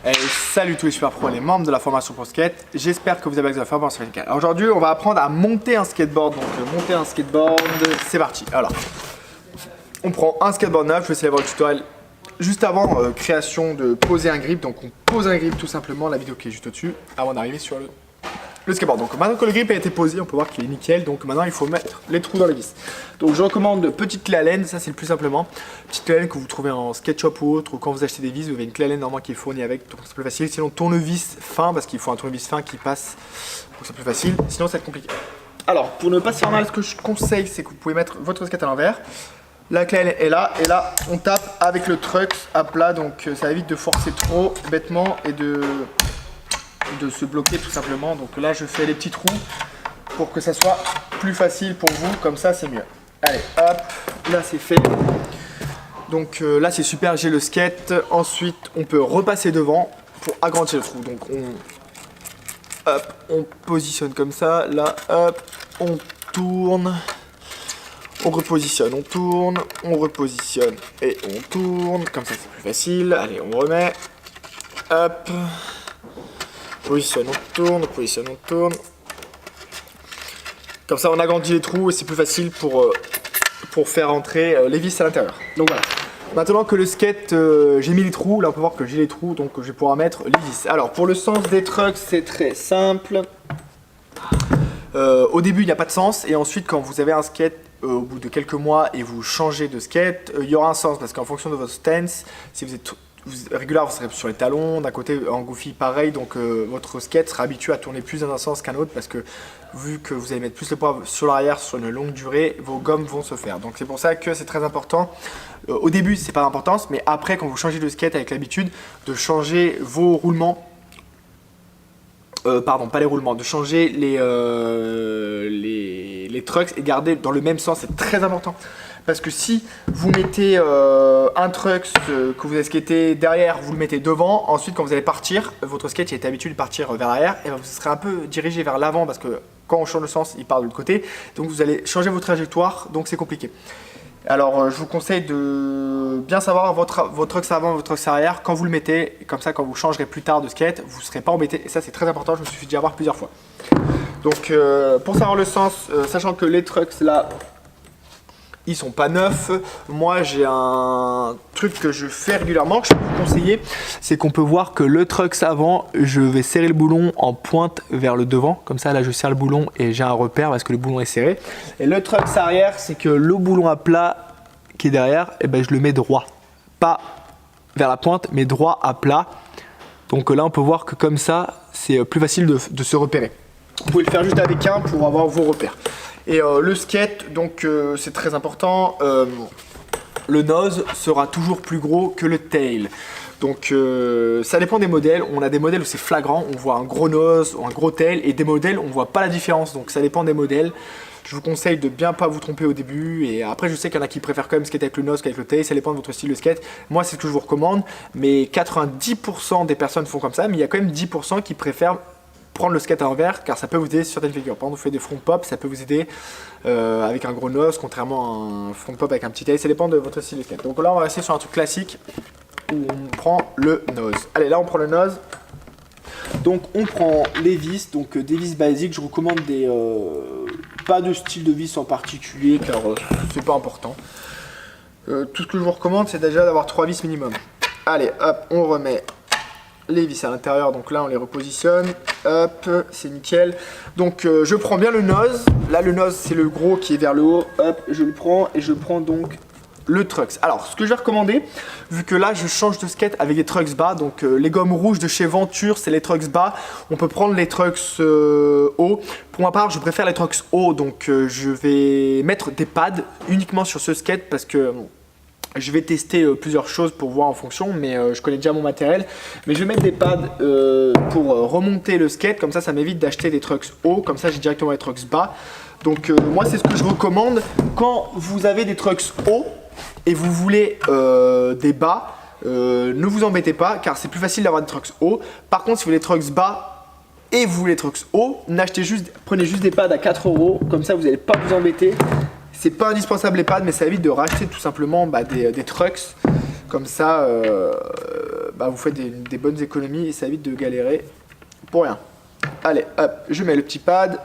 Hey, salut tous les super pros, les membres de la formation Pro Skate. J'espère que vous avez accès à la formation radicale. Aujourd'hui, on va apprendre à monter un skateboard. Donc, monter un skateboard, c'est parti. Alors, on prend un skateboard neuf. Je vais essayer d'avoir le tutoriel juste avant création de poser un grip. Donc, on pose un grip tout simplement, la vidéo qui est juste au-dessus, avant d'arriver sur le skateboard. Donc maintenant que le grip a été posé, on peut voir qu'il est nickel. Donc maintenant il faut mettre les trous dans les vis. Donc je recommande petite clé Allen, ça c'est le plus simplement. Petite clé Allen que vous trouvez en skate shop ou autre, ou quand vous achetez des vis, vous avez une clé Allen normalement qui est fournie avec, donc c'est plus facile. Sinon tournevis fin, parce qu'il faut un tournevis fin qui passe, donc c'est plus facile. Sinon ça va être compliqué. Alors pour ne pas se faire mal, ce que je conseille, c'est que vous pouvez mettre votre skate à l'envers. La clé Allen est là, et là on tape avec le truck à plat, donc ça évite de forcer trop bêtement et de se bloquer tout simplement. Donc là je fais les petits trous pour que ça soit plus facile pour vous, comme ça c'est mieux. Allez hop, là c'est fait. Donc là c'est super, j'ai le skate. Ensuite on peut repasser devant pour agrandir le trou. Donc on positionne comme ça, là hop, on tourne, on repositionne, on tourne, on repositionne et on tourne, comme ça c'est plus facile. Allez on remet, hop, positionne, on tourne, positionne, on tourne. Comme ça on agrandit les trous et c'est plus facile pour faire entrer les vis à l'intérieur. Donc voilà. Maintenant que le skate, j'ai mis les trous, là on peut voir que j'ai les trous, donc je vais pouvoir mettre les vis. Alors pour le sens des trucks, c'est très simple. Au début il n'y a pas de sens, et ensuite quand vous avez un skate, au bout de quelques mois et vous changez de skate, il y aura un sens, parce qu'en fonction de votre stance, si vous êtes régulier, vous serez sur les talons, d'un côté en goofy pareil, donc votre skate sera habitué à tourner plus dans un sens qu'un autre, parce que vu que vous allez mettre plus le poids sur l'arrière sur une longue durée, vos gommes vont se faire. Donc c'est pour ça que c'est très important. Au début c'est pas d'importance, mais après quand vous changez de skate avec l'habitude de changer vos roulements, pardon, pas les roulements, de changer les trucks et garder dans le même sens, c'est très important. Parce que si vous mettez un truck que vous avez skaté derrière, vous le mettez devant, ensuite quand vous allez partir, votre skate est habitué de partir vers l'arrière, et vous serez un peu dirigé vers l'avant, parce que quand on change de sens, il part de l'autre côté, donc vous allez changer vos trajectoires, donc c'est compliqué. Alors je vous conseille de bien savoir votre truck avant, votre truck arrière, quand vous le mettez, comme ça quand vous changerez plus tard de skate, vous ne serez pas embêté, et ça c'est très important, je me suis dit avoir plusieurs fois. Donc pour savoir le sens, sachant que les trucks là, ils sont pas neufs, moi j'ai un truc que je fais régulièrement, que je peux vous conseiller, c'est qu'on peut voir que le truck avant, je vais serrer le boulon en pointe vers le devant, comme ça là je serre le boulon et j'ai un repère parce que le boulon est serré. Et le truck arrière, c'est que le boulon à plat qui est derrière, et ben je le mets droit, pas vers la pointe mais droit à plat. Donc là on peut voir que comme ça c'est plus facile de se repérer. Vous pouvez le faire juste avec un pour avoir vos repères. Et le skate, donc c'est très important, le nose sera toujours plus gros que le tail. Donc ça dépend des modèles, on a des modèles où c'est flagrant, on voit un gros nose ou un gros tail, et des modèles où on voit pas la différence, donc ça dépend des modèles. Je vous conseille de bien pas vous tromper au début, et après je sais qu'il y en a qui préfèrent quand même skater avec le nose qu'avec le tail, ça dépend de votre style de skate. Moi c'est ce que je vous recommande, mais 90% des personnes font comme ça, mais il y a quand même 10% qui préfèrent prendre le skate à l'envers, car ça peut vous aider sur certaines figures. Par exemple, vous faites des front pop, ça peut vous aider avec un gros nose, contrairement à un front pop avec un petit tail, ça dépend de votre style de skate. Donc là on va rester sur un truc classique où on prend le nose. Allez, là on prend le nose. Donc on prend les vis, donc des vis basiques. Je recommande des pas de style de vis en particulier, car c'est pas important. Tout ce que je vous recommande, c'est déjà d'avoir 3 vis minimum. Allez, hop, on remet les vis à l'intérieur, donc là on les repositionne, hop, c'est nickel. Donc je prends bien le nose, là le nose c'est le gros qui est vers le haut, hop, je le prends, et je prends donc le trucks. Alors ce que je vais recommander, vu que là je change de skate avec des trucks bas, donc les gommes rouges de chez Venture c'est les trucks bas, on peut prendre les trucks hauts. Pour ma part je préfère les trucks hauts, donc je vais mettre des pads uniquement sur ce skate, parce que je vais tester plusieurs choses pour voir en fonction, mais je connais déjà mon matériel. Mais je vais mettre des pads pour remonter le skate, comme ça ça m'évite d'acheter des trucks hauts, comme ça j'ai directement les trucks bas. Donc moi c'est ce que je recommande quand vous avez des trucks hauts et vous voulez des bas, ne vous embêtez pas, car c'est plus facile d'avoir des trucks hauts. Par contre si vous voulez des trucks bas et vous voulez des trucks hauts, prenez juste des pads à 4 €, comme ça vous n'allez pas vous embêter. C'est pas indispensable les pads, mais ça évite de racheter tout simplement des trucks. Comme ça, vous faites des bonnes économies et ça évite de galérer pour rien. Allez, hop, je mets le petit pad.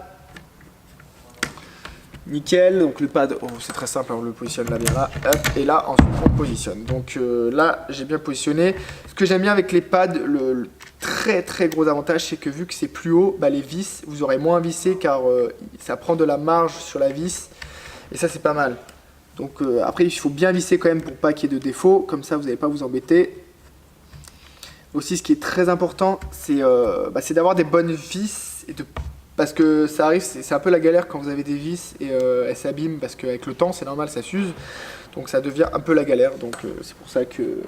Nickel, donc le pad, c'est très simple, on le positionne là, bien là, hop, et là ensuite on positionne. Donc là j'ai bien positionné. Ce que j'aime bien avec les pads, le très très gros avantage, c'est que vu que c'est plus haut, les vis, vous aurez moins vissé car ça prend de la marge sur la vis, et ça c'est pas mal. Donc après il faut bien visser quand même pour pas qu'il y ait de défauts, comme ça vous n'allez pas vous embêter. Aussi ce qui est très important, c'est d'avoir des bonnes vis et parce que ça arrive, c'est un peu la galère quand vous avez des vis et elles s'abîment parce qu'avec le temps, c'est normal, ça s'use. Donc ça devient un peu la galère. Donc c'est pour ça que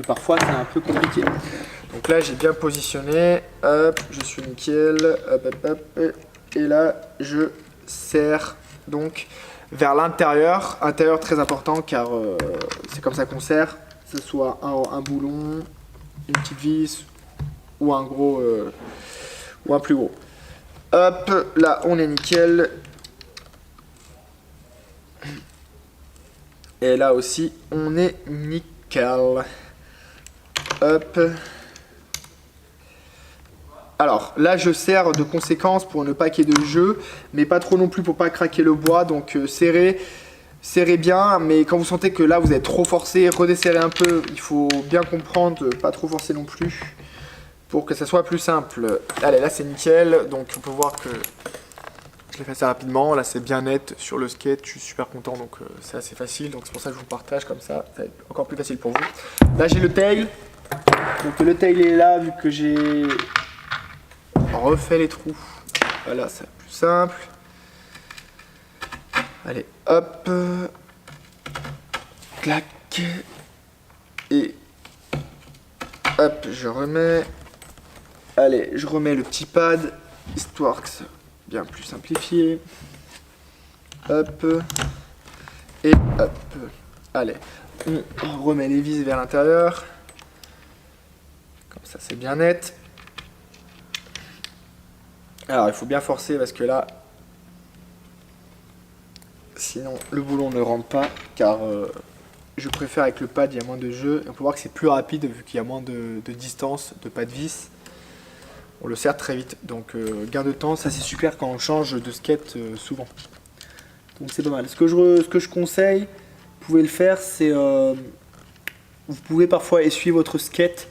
parfois c'est un peu compliqué. Donc là, j'ai bien positionné. Hop, je suis nickel. Hop, hop, hop. Et là, je serre donc vers l'intérieur. Intérieur très important car c'est comme ça qu'on serre. Que ce soit un boulon, une petite vis ou un gros... ou un plus gros. Hop, là on est nickel. Et là aussi on est nickel. Hop. Alors là je serre de conséquence pour ne pas qu'il y ait de jeu, mais pas trop non plus pour pas craquer le bois. Donc serrez bien, mais quand vous sentez que là vous êtes trop forcé, redesserrez un peu. Il faut bien comprendre, pas trop forcer non plus, pour que ça soit plus simple. Allez, là c'est nickel, donc on peut voir que je l'ai fait assez rapidement. Là c'est bien net sur le skate, je suis super content, donc c'est assez facile. Donc c'est pour ça que je vous partage comme ça va être encore plus facile pour vous. Là j'ai le tail, donc le tail est là vu que j'ai refait les trous. Voilà, c'est plus simple. Allez, hop, clac, et hop, je remets. Allez, je remets le petit pad, histoire que c'est bien plus simplifié. Hop. Et hop. Allez, on remet les vis vers l'intérieur. Comme ça, c'est bien net. Alors, il faut bien forcer parce que là, sinon le boulon ne rentre pas. Car je préfère avec le pad, il y a moins de jeu. Et on peut voir que c'est plus rapide vu qu'il y a moins de distance, de pas de vis. On le serre très vite, donc gain de temps, ça c'est super quand on change de skate souvent. Donc c'est pas mal. Ce que je conseille, vous pouvez le faire, c'est vous pouvez parfois essuyer votre skate.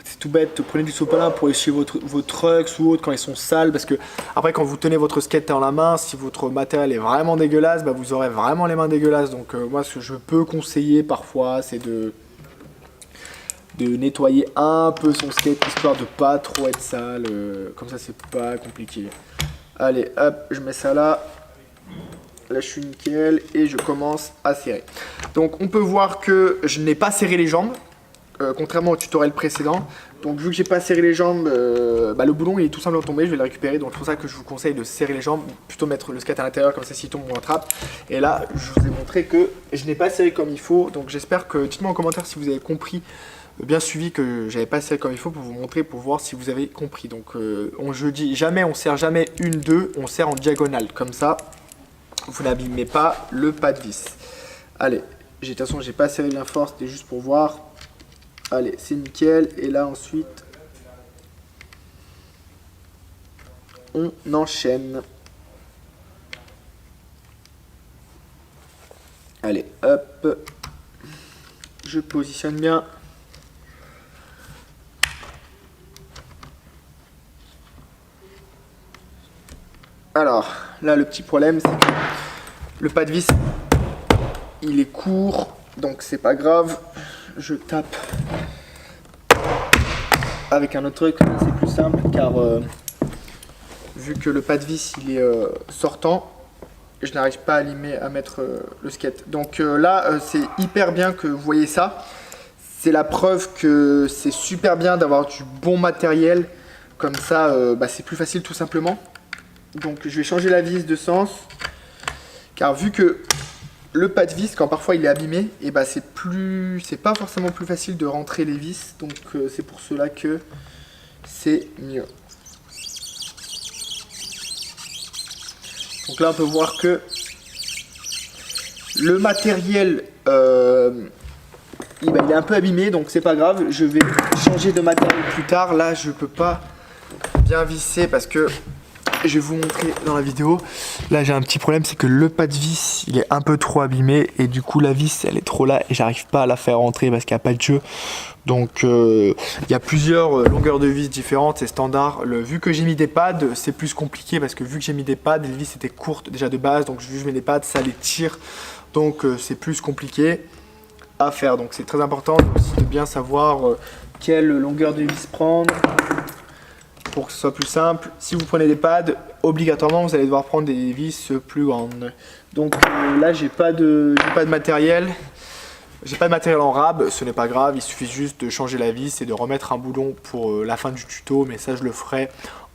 C'est tout bête, prenez du sopalin pour essuyer vos trucks ou autres quand ils sont sales, parce que après quand vous tenez votre skate dans la main, si votre matériel est vraiment dégueulasse, vous aurez vraiment les mains dégueulasses. Donc moi ce que je peux conseiller parfois, c'est de nettoyer un peu son skate histoire de pas trop être sale, comme ça c'est pas compliqué. Allez hop, je mets ça là, je suis nickel et je commence à serrer. Donc on peut voir que je n'ai pas serré les jambes, contrairement au tutoriel précédent. Donc vu que j'ai pas serré les jambes, le boulon il est tout simplement tombé, je vais le récupérer. Donc c'est pour ça que je vous conseille de serrer les jambes, plutôt mettre le skate à l'intérieur, comme ça s'il tombe on l'attrape. Et là je vous ai montré que je n'ai pas serré comme il faut, donc j'espère que, dites-moi en commentaire si vous avez compris, bien suivi, que j'avais pas serré comme il faut pour vous montrer, pour voir si vous avez compris. Donc je dis jamais, on serre jamais une, deux, on serre en diagonale, comme ça vous n'abîmez pas le pas de vis. Allez, de toute façon j'ai pas serré bien fort, c'était juste pour voir. Allez, c'est nickel, et là ensuite on enchaîne. Allez, hop, je positionne bien. Alors, là le petit problème c'est que le pas de vis il est court, donc c'est pas grave, je tape avec un autre truc, c'est plus simple car vu que le pas de vis il est sortant, je n'arrive pas à mettre le skate. Donc là c'est hyper bien que vous voyez ça, c'est la preuve que c'est super bien d'avoir du bon matériel, comme ça c'est plus facile tout simplement. Donc je vais changer la vis de sens, car vu que le pas de vis, quand parfois il est abîmé, et c'est pas forcément plus facile de rentrer les vis, donc c'est pour cela que c'est mieux. Donc là on peut voir que le matériel il est un peu abîmé, donc c'est pas grave. Je vais changer de matériel plus tard. Là, je peux pas bien visser parce que je vais vous montrer dans la vidéo. Là, j'ai un petit problème, c'est que le pas de vis, il est un peu trop abîmé et du coup, la vis, elle est trop là et j'arrive pas à la faire rentrer parce qu'il n'y a pas de jeu. Donc, il y a plusieurs longueurs de vis différentes, c'est standard. Vu que j'ai mis des pads, c'est plus compliqué parce que vu que j'ai mis des pads, les vis étaient courtes déjà de base, donc vu que je mets des pads, ça les tire. Donc, c'est plus compliqué à faire. Donc, c'est très important aussi de bien savoir quelle longueur de vis prendre. Pour que ce soit plus simple, si vous prenez des pads, obligatoirement vous allez devoir prendre des vis plus grandes. Donc là j'ai pas de matériel. J'ai pas de matériel en rab, ce n'est pas grave, il suffit juste de changer la vis et de remettre un boulon pour la fin du tuto, mais ça je le ferai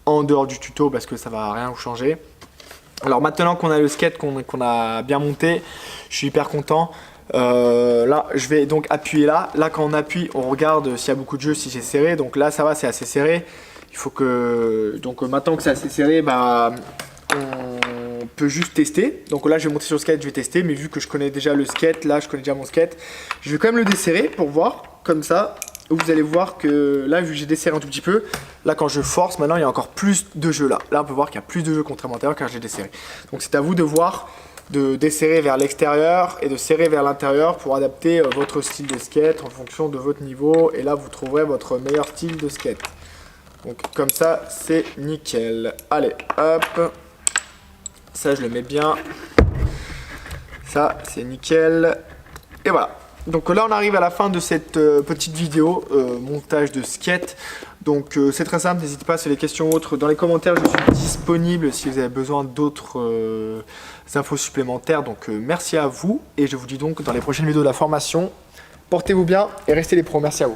en dehors du tuto parce que ça va rien vous changer. Alors maintenant qu'on a le skate qu'on a bien monté, je suis hyper content. Là je vais donc appuyer là. Là quand on appuie, on regarde s'il y a beaucoup de jeu, si c'est serré. Donc là ça va, c'est assez serré. Il faut que, donc maintenant que c'est assez serré, on peut juste tester. Donc là je vais monter sur le skate, je vais tester, mais vu que je connais déjà le skate, là je connais déjà mon skate, je vais quand même le desserrer pour voir, comme ça. Vous allez voir que là, vu que j'ai desserré un tout petit peu, là quand je force, maintenant il y a encore plus de jeux là. Là on peut voir qu'il y a plus de jeux complémentaires car j'ai desserré. Donc c'est à vous de voir, de desserrer vers l'extérieur et de serrer vers l'intérieur pour adapter votre style de skate en fonction de votre niveau. Et là vous trouverez votre meilleur style de skate. Donc comme ça, c'est nickel. Allez, hop. Ça, je le mets bien. Ça, c'est nickel. Et voilà. Donc là, on arrive à la fin de cette petite vidéo, montage de skate. Donc c'est très simple, n'hésitez pas, si vous avez des questions ou autres, dans les commentaires, je suis disponible si vous avez besoin d'autres infos supplémentaires. Donc merci à vous. Et je vous dis donc dans les prochaines vidéos de la formation, portez-vous bien et restez les pros. Merci à vous.